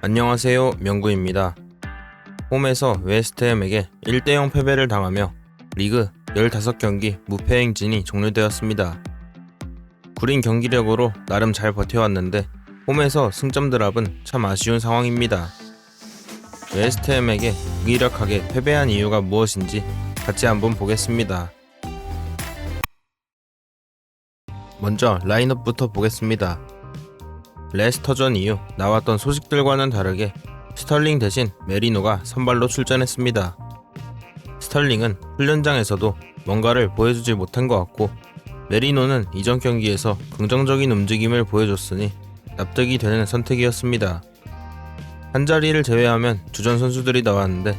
안녕하세요, 명구입니다. 홈에서 웨스트햄에게 1대0 패배를 당하며 리그 15경기 무패 행진이 종료되었습니다. 구린 경기력으로 나름 잘 버텨왔는데 홈에서 승점 드랍은 참 아쉬운 상황입니다. 웨스트햄에게 무기력하게 패배한 이유가 무엇인지 같이 한번 보겠습니다. 먼저 라인업부터 보겠습니다. 레스터전 이후 나왔던 소식들과는 다르게 스털링 대신 메리노가 선발로 출전했습니다. 스털링은 훈련장에서도 뭔가를 보여주지 못한 것 같고 메리노는 이전 경기에서 긍정적인 움직임을 보여줬으니 납득이 되는 선택이었습니다. 한자리를 제외하면 주전 선수들이 나왔는데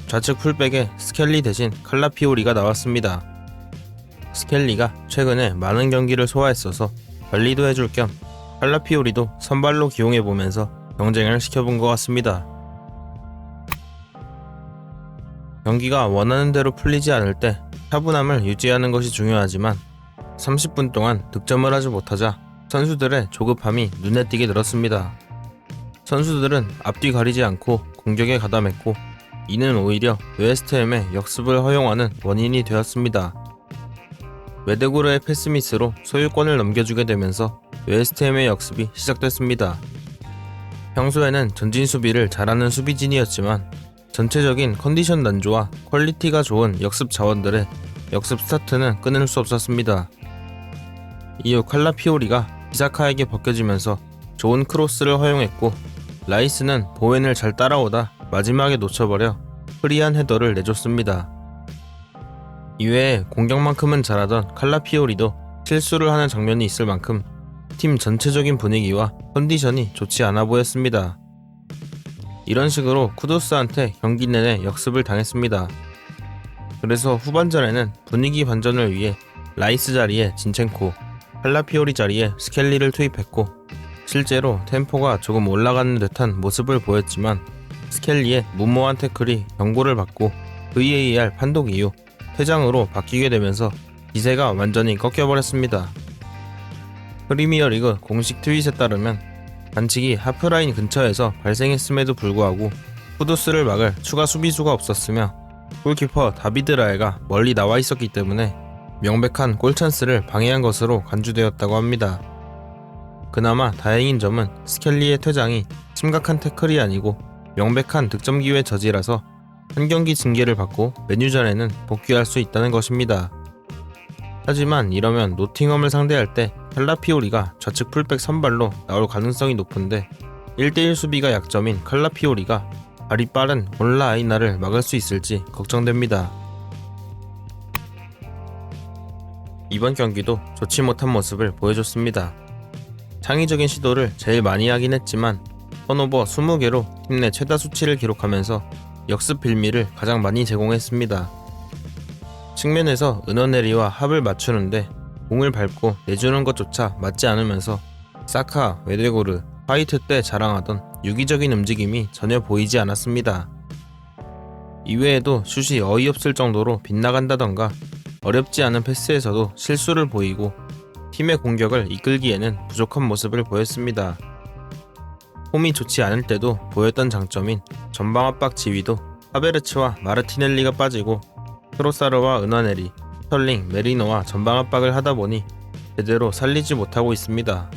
좌측 풀백에 스켈리 대신 칼라피오리가 나왔습니다. 스켈리가 최근에 많은 경기를 소화했어서 관리도 해줄 겸 칼라피오리도 선발로 기용해보면서 경쟁을 시켜본 것 같습니다. 경기가 원하는 대로 풀리지 않을 때 차분함을 유지하는 것이 중요하지만 30분 동안 득점을 하지 못하자 선수들의 조급함이 눈에 띄게 늘었습니다. 선수들은 앞뒤 가리지 않고 공격에 가담했고 이는 오히려 웨스트햄의 역습을 허용하는 원인이 되었습니다. 메데고르의 패스미스로 소유권을 넘겨주게 되면서 웨스트햄의 역습이 시작됐습니다. 평소에는 전진 수비를 잘하는 수비진이었지만 전체적인 컨디션 난조와 퀄리티가 좋은 역습 자원들의 역습 스타트는 끊을 수 없었습니다. 이후 칼라피오리가 히사카에게 벗겨지면서 좋은 크로스를 허용했고 라이스는 보웬을 잘 따라오다 마지막에 놓쳐버려 프리한 헤더를 내줬습니다. 이외에 공격만큼은 잘하던 칼라피오리도 실수를 하는 장면이 있을 만큼 팀 전체적인 분위기와 컨디션이 좋지 않아 보였습니다. 이런 식으로 쿠두스한테 경기 내내 역습을 당했습니다. 그래서 후반전에는 분위기 반전을 위해 라이스 자리에 진첸코, 칼라피오리 자리에 스켈리를 투입했고 실제로 템포가 조금 올라가는 듯한 모습을 보였지만 스켈리의 무모한 태클이 경고를 받고 VAR 판독 이후 퇴장으로 바뀌게 되면서 기세가 완전히 꺾여버렸습니다. 프리미어리그 공식 트윗에 따르면 반칙이 하프라인 근처에서 발생했음에도 불구하고 쿠두스를 막을 추가 수비수가 없었으며 골키퍼 다비드 라에가 멀리 나와 있었기 때문에 명백한 골찬스를 방해한 것으로 간주되었다고 합니다. 그나마 다행인 점은 스켈리의 퇴장이 심각한 태클이 아니고 명백한 득점 기회 저지라서 한 경기 징계를 받고 메뉴전에는 복귀할 수 있다는 것입니다. 하지만 이러면 노팅엄을 상대할 때 칼라피오리가 좌측 풀백 선발로 나올 가능성이 높은데 1대1 수비가 약점인 칼라피오리가 발이 빠른 올라 아이나를 막을 수 있을지 걱정됩니다. 이번 경기도 좋지 못한 모습을 보여줬습니다. 창의적인 시도를 제일 많이 하긴 했지만 턴오버 20개로 팀 내 최다 수치를 기록하면서 역습 빌미를 가장 많이 제공했습니다. 측면에서 은어네리와 합을 맞추는데 공을 밟고 내주는 것조차 맞지 않으면서 사카, 메데고르, 화이트 때 자랑하던 유기적인 움직임이 전혀 보이지 않았습니다. 이외에도 슛이 어이없을 정도로 빗나간다던가 어렵지 않은 패스에서도 실수를 보이고 팀의 공격을 이끌기에는 부족한 모습을 보였습니다. 홈이 좋지 않을 때도 보였던 장점인 전방 압박 지휘도 하베르츠와 마르티넬리가 빠지고 트로사르와 은하네리, 스털링, 메리노와 전방 압박을 하다보니 제대로 살리지 못하고 있습니다.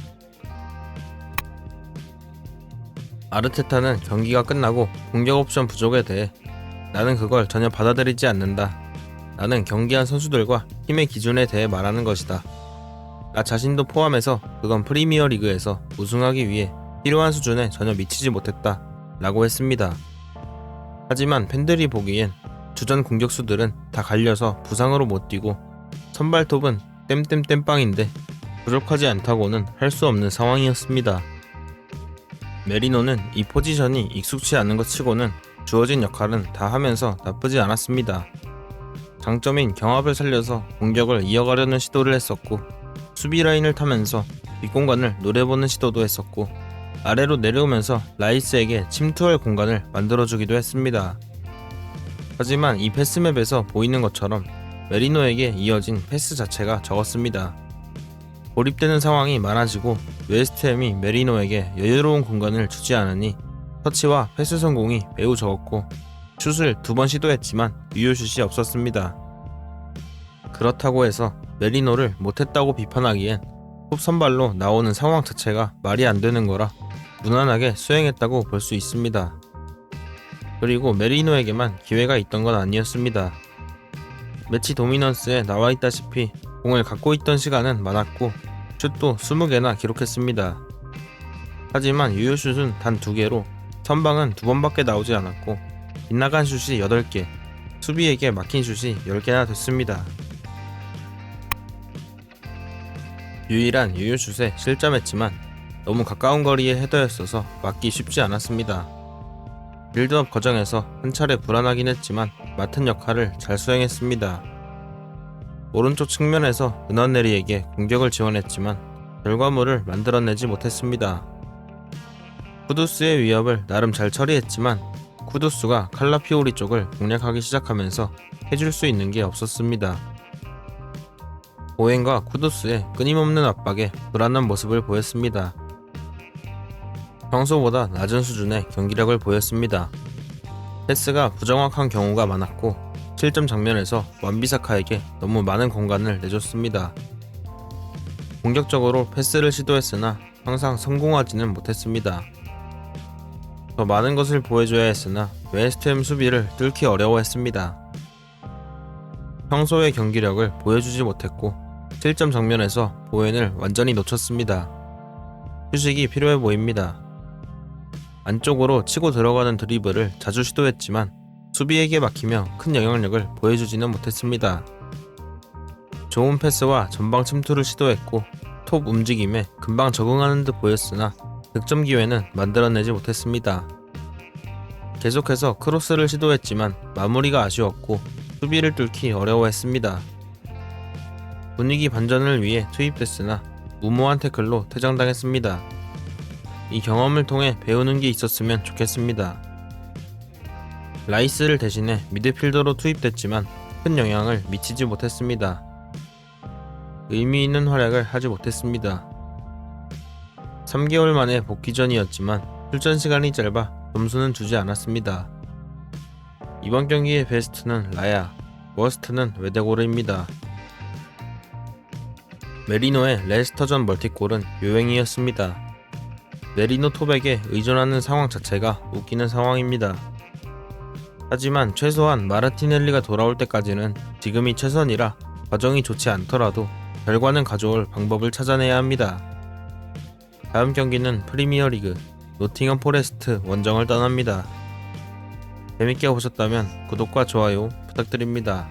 아르테타는 경기가 끝나고 공격 옵션 부족에 대해 나는 그걸 전혀 받아들이지 않는다. 나는 경기한 선수들과 팀의 기준에 대해 말하는 것이다. 나 자신도 포함해서 그건 프리미어 리그에서 우승하기 위해 필요한 수준에 전혀 미치지 못했다 라고 했습니다. 하지만 팬들이 보기엔 주전 공격수들은 다 갈려서 부상으로 못 뛰고 선발톱은 땜땜땜빵인데 부족하지 않다고는 할 수 없는 상황이었습니다. 메리노는 이 포지션이 익숙치 않은 것 치고는 주어진 역할은 다 하면서 나쁘지 않았습니다. 장점인 경합을 살려서 공격을 이어가려는 시도를 했었고 수비 라인을 타면서 뒷공간을 노려보는 시도도 했었고 아래로 내려오면서 라이스에게 침투할 공간을 만들어주기도 했습니다. 하지만 이 패스맵에서 보이는 것처럼 메리노에게 이어진 패스 자체가 적었습니다. 고립되는 상황이 많아지고 웨스트햄이 메리노에게 여유로운 공간을 주지 않으니 터치와 패스 성공이 매우 적었고 슛을 2번 시도했지만 유효슛이 없었습니다. 그렇다고 해서 메리노를 못했다고 비판하기엔 톱 선발로 나오는 상황 자체가 말이 안 되는 거라 무난하게 수행했다고 볼 수 있습니다. 그리고 메리노에게만 기회가 있던 건 아니었습니다. 매치 도미넌스에 나와 있다시피 공을 갖고 있던 시간은 많았고 슛도 20개나 기록했습니다. 하지만 유효슛은 단 2개로 선방은 2번밖에 나오지 않았고 빗나간 슛이 8개, 수비에게 막힌 슛이 10개나 됐습니다. 유일한 유효슛에 실점했지만 너무 가까운 거리의 헤더였어서 막기 쉽지 않았습니다. 빌드업 과정에서 한 차례 불안하긴 했지만 맡은 역할을 잘 수행했습니다. 오른쪽 측면에서 은원네리에게 공격을 지원했지만 결과물을 만들어내지 못했습니다. 쿠두스의 위협을 나름 잘 처리했지만 쿠두스가 칼라피오리 쪽을 공략하기 시작하면서 해줄 수 있는 게 없었습니다. 보행과 쿠두스의 끊임없는 압박에 불안한 모습을 보였습니다. 평소보다 낮은 수준의 경기력을 보였습니다. 패스가 부정확한 경우가 많았고 실점 장면에서 완비사카에게 너무 많은 공간을 내줬습니다. 공격적으로 패스를 시도했으나 항상 성공하지는 못했습니다. 더 많은 것을 보여줘야 했으나 웨스트햄 수비를 뚫기 어려워했습니다. 평소의 경기력을 보여주지 못했고 실점 장면에서 보엔을 완전히 놓쳤습니다. 휴식이 필요해 보입니다. 안쪽으로 치고 들어가는 드리블을 자주 시도했지만 수비에게 막히며 큰 영향력을 보여주지는 못했습니다. 좋은 패스와 전방 침투를 시도했고 톱 움직임에 금방 적응하는 듯 보였으나 득점 기회는 만들어내지 못했습니다. 계속해서 크로스를 시도했지만 마무리가 아쉬웠고 수비를 뚫기 어려워했습니다. 분위기 반전을 위해 투입됐으나 무모한 태클로 퇴장당했습니다. 이 경험을 통해 배우는 게 있었으면 좋겠습니다. 라이스를 대신해 미드필더로 투입됐지만 큰 영향을 미치지 못했습니다. 의미 있는 활약을 하지 못했습니다. 3개월 만에 복귀전이었지만 출전 시간이 짧아 점수는 주지 않았습니다. 이번 경기의 베스트는 라야, 워스트는 웨데고르입니다. 메리노의 레스터전 멀티골은 요행이었습니다. 메리노 톱에게 의존하는 상황 자체가 웃기는 상황입니다. 하지만 최소한 마르티넬리가 돌아올 때까지는 지금이 최선이라 과정이 좋지 않더라도 결과는 가져올 방법을 찾아내야 합니다. 다음 경기는 프리미어리그 노팅엄 포레스트 원정을 떠납니다. 재밌게 보셨다면 구독과 좋아요 부탁드립니다.